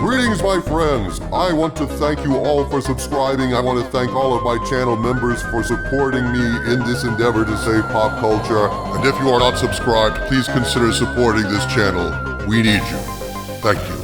Greetings, my friends. I want to thank you all for subscribing. I want to thank all of my channel members for supporting me in this endeavor to save pop culture. And if you are not subscribed, please consider supporting this channel. We need you. Thank you.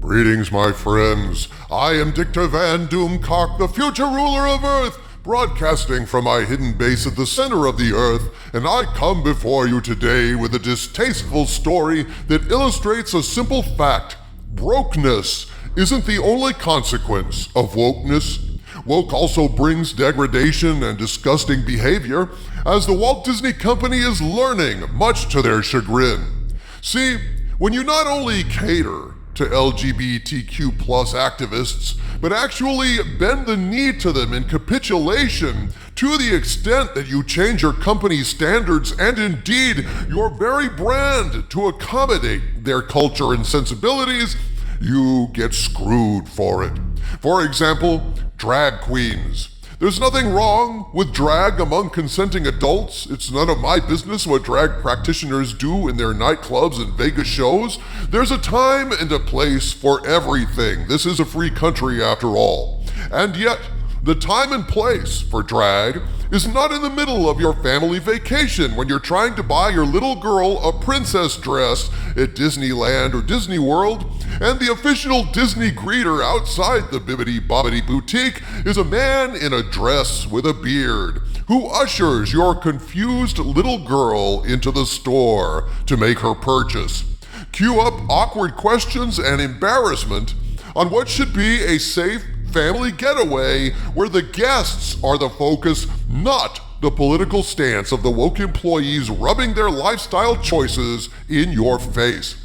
Greetings, my friends. I am Dictor Van Doomcock, the future ruler of Earth, broadcasting from my hidden base at the center of the Earth, and I come before you today with a distasteful story that illustrates a simple fact. Brokenness isn't the only consequence of wokeness. Woke also brings degradation and disgusting behavior, as the Walt Disney Company is learning, much to their chagrin. See, when you not only cater to LGBTQ plus activists, but actually bend the knee to them in capitulation to the extent that you change your company's standards and indeed your very brand to accommodate their culture and sensibilities, you get screwed for it. For example, drag queens. There's nothing wrong with drag among consenting adults. It's none of my business what drag practitioners do in their nightclubs and Vegas shows. There's a time and a place for everything. This is a free country after all. And yet, the time and place for drag is not in the middle of your family vacation when you're trying to buy your little girl a princess dress at Disneyland or Disney World, and the official Disney greeter outside the Bibbity Bobbity Boutique is a man in a dress with a beard who ushers your confused little girl into the store to make her purchase. Cue up awkward questions and embarrassment on what should be a safe family getaway where the guests are the focus, not the political stance of the woke employees rubbing their lifestyle choices in your face.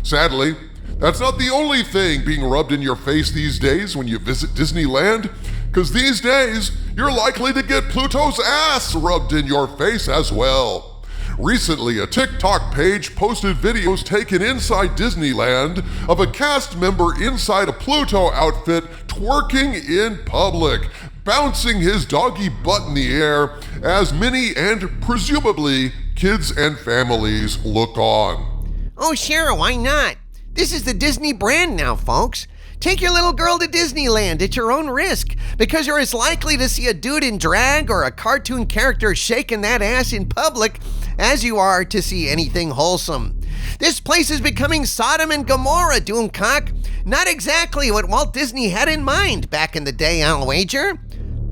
Sadly, that's not the only thing being rubbed in your face these days when you visit Disneyland, because these days you're likely to get Pluto's ass rubbed in your face as well. Recently, a TikTok page posted videos taken inside Disneyland of a cast member inside a Pluto outfit twerking in public, bouncing his doggy butt in the air as Minnie and presumably kids and families look on. Oh sure, why not? This is the Disney brand now, folks. Take your little girl to Disneyland at your own risk, because you're as likely to see a dude in drag or a cartoon character shaking that ass in public as you are to see anything wholesome. This place is becoming Sodom and Gomorrah, Doomcock. Not exactly what Walt Disney had in mind back in the day, I'll wager.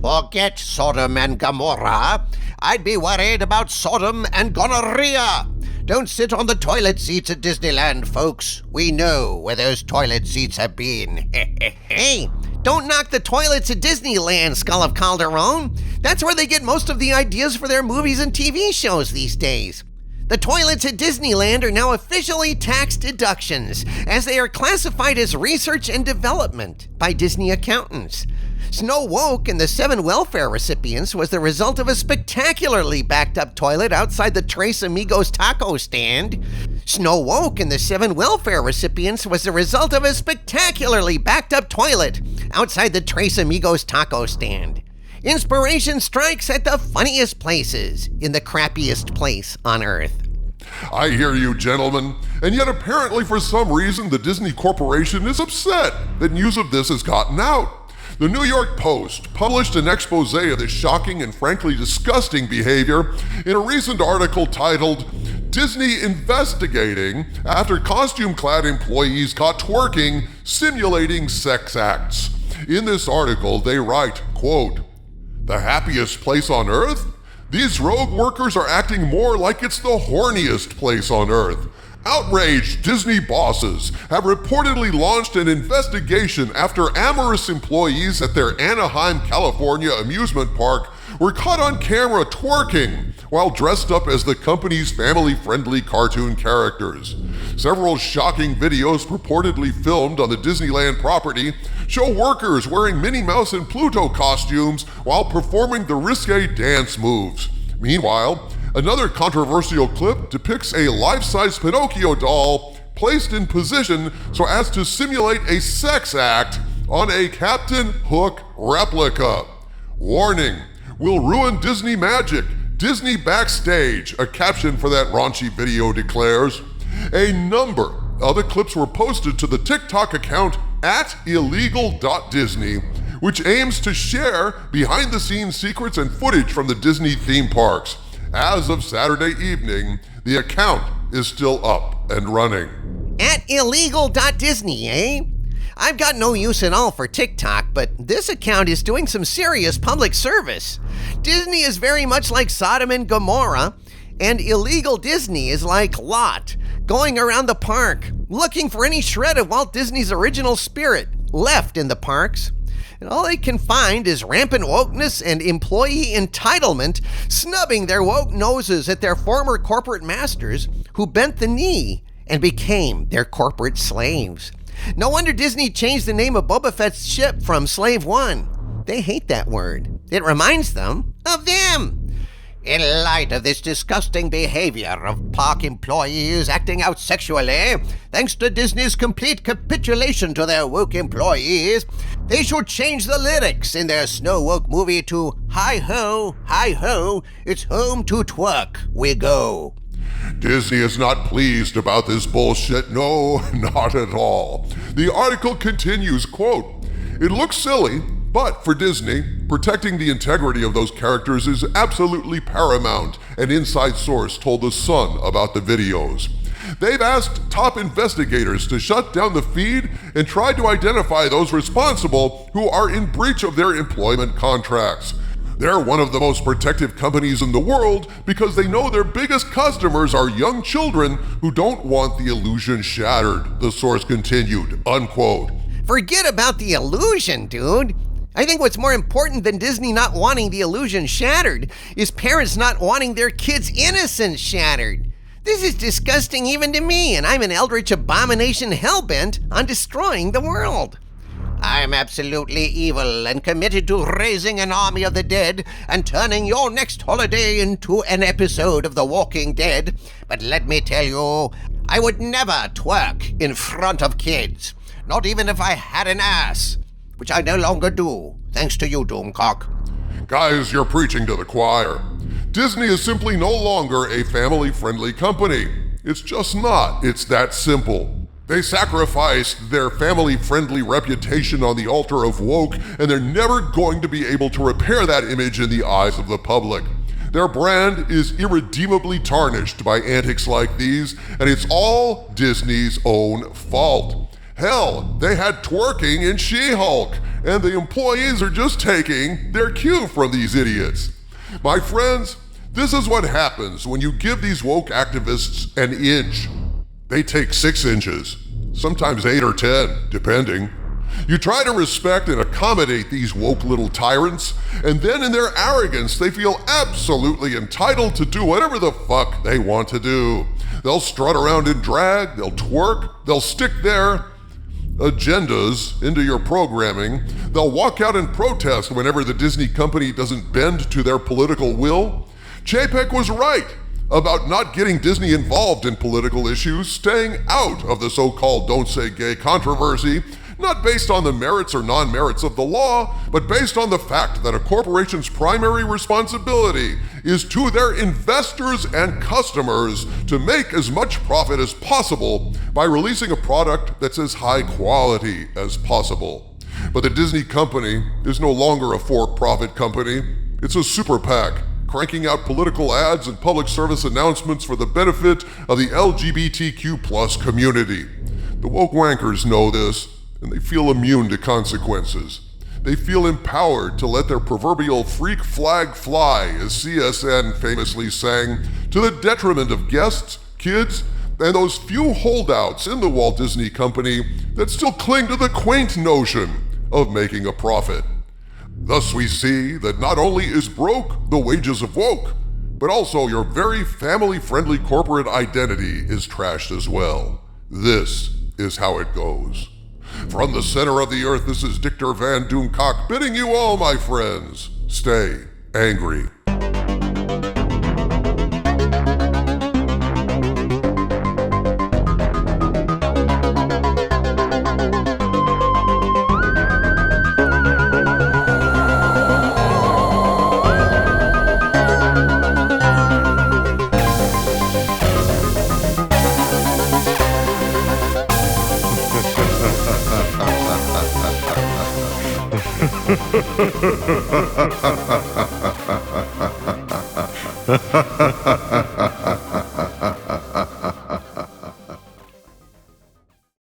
Forget Sodom and Gomorrah. I'd be worried about Sodom and gonorrhea. Don't sit on the toilet seats at Disneyland, folks. We know where those toilet seats have been. Hey, don't knock the toilets at Disneyland, Skull of Calderon. That's where they get most of the ideas for their movies and TV shows these days. The toilets at Disneyland are now officially tax deductions, as they are classified as research and development by Disney accountants. Snow Woke and the 7 welfare recipients was the result of a spectacularly backed up toilet outside the Tres Amigos taco stand. Snow Woke and the 7 welfare recipients was the result of a spectacularly backed up toilet outside the Tres Amigos taco stand. Inspiration strikes at the funniest places in the crappiest place on Earth. I hear you, gentlemen, and yet apparently for some reason the Disney Corporation is upset that news of this has gotten out. The New York Post published an expose of this shocking and frankly disgusting behavior in a recent article titled, "Disney Investigating After Costume-Clad Employees Caught Twerking Simulating Sex Acts." In this article, they write, quote, "The happiest place on Earth? These rogue workers are acting more like it's the horniest place on Earth. Outraged Disney bosses have reportedly launched an investigation after amorous employees at their Anaheim, California amusement park were caught on camera twerking while dressed up as the company's family-friendly cartoon characters. Several shocking videos purportedly filmed on the Disneyland property show workers wearing Minnie Mouse and Pluto costumes while performing the risque dance moves. Meanwhile, another controversial clip depicts a life-size Pinocchio doll placed in position so as to simulate a sex act on a Captain Hook replica. Warning, will ruin Disney magic. Disney backstage, a caption for that raunchy video declares. A number Other clips were posted to the TikTok account @illegal.disney, which aims to share behind-the-scenes secrets and footage from the Disney theme parks. As of Saturday evening, the account is still up and running. @illegal.disney, eh? I've got no use at all for TikTok, but this account is doing some serious public service. Disney is very much like Sodom and Gomorrah, and illegal Disney is like Lot, going around the park, looking for any shred of Walt Disney's original spirit left in the parks. And all they can find is rampant wokeness and employee entitlement, snubbing their woke noses at their former corporate masters who bent the knee and became their corporate slaves. No wonder Disney changed the name of Boba Fett's ship from Slave One. They hate that word. It reminds them of them. In light of this disgusting behavior of park employees acting out sexually, thanks to Disney's complete capitulation to their woke employees, they should change the lyrics in their snow woke movie to hi ho, it's home to twerk we go. Disney is not pleased about this bullshit. No, not at all. The article continues, quote, "It looks silly, but for Disney, protecting the integrity of those characters is absolutely paramount," an inside source told The Sun about the videos. They've asked top investigators to shut down the feed and try to identify those responsible who are in breach of their employment contracts. They're one of the most protective companies in the world because they know their biggest customers are young children who don't want the illusion shattered, the source continued, unquote. Forget about the illusion, dude. I think what's more important than Disney not wanting the illusion shattered is parents not wanting their kids' innocence shattered. This is disgusting even to me, and I'm an eldritch abomination hell-bent on destroying the world. I'm absolutely evil and committed to raising an army of the dead and turning your next holiday into an episode of The Walking Dead. But let me tell you, I would never twerk in front of kids, not even if I had an ass, which I no longer do, thanks to you, Doomcock. Guys, you're preaching to the choir. Disney is simply no longer a family-friendly company. It's just not. It's that simple. They sacrificed their family-friendly reputation on the altar of woke, and they're never going to be able to repair that image in the eyes of the public. Their brand is irredeemably tarnished by antics like these, and it's all Disney's own fault. Hell, they had twerking in She-Hulk, and the employees are just taking their cue from these idiots. My friends, this is what happens when you give these woke activists an inch. They take 6 inches, sometimes 8 or 10, depending. You try to respect and accommodate these woke little tyrants, and then in their arrogance, they feel absolutely entitled to do whatever the fuck they want to do. They'll strut around in drag, they'll twerk, they'll stick their agendas into your programming, they'll walk out and protest whenever the Disney company doesn't bend to their political will. Chapek was right about not getting Disney involved in political issues, staying out of the so-called Don't Say Gay controversy, not based on the merits or non-merits of the law, but based on the fact that a corporation's primary responsibility is to their investors and customers to make as much profit as possible by releasing a product that's as high quality as possible. But the Disney company is no longer a for-profit company. It's a super PAC, cranking out political ads and public service announcements for the benefit of the LGBTQ+ community. The woke wankers know this, and they feel immune to consequences. They feel empowered to let their proverbial freak flag fly, as CSN famously sang, to the detriment of guests, kids, and those few holdouts in the Walt Disney Company that still cling to the quaint notion of making a profit. Thus we see that not only is broke the wages of woke, but also your very family-friendly corporate identity is trashed as well. This is how it goes. From the center of the earth, this is Dictor Van Doomcock bidding you all, my friends, stay angry.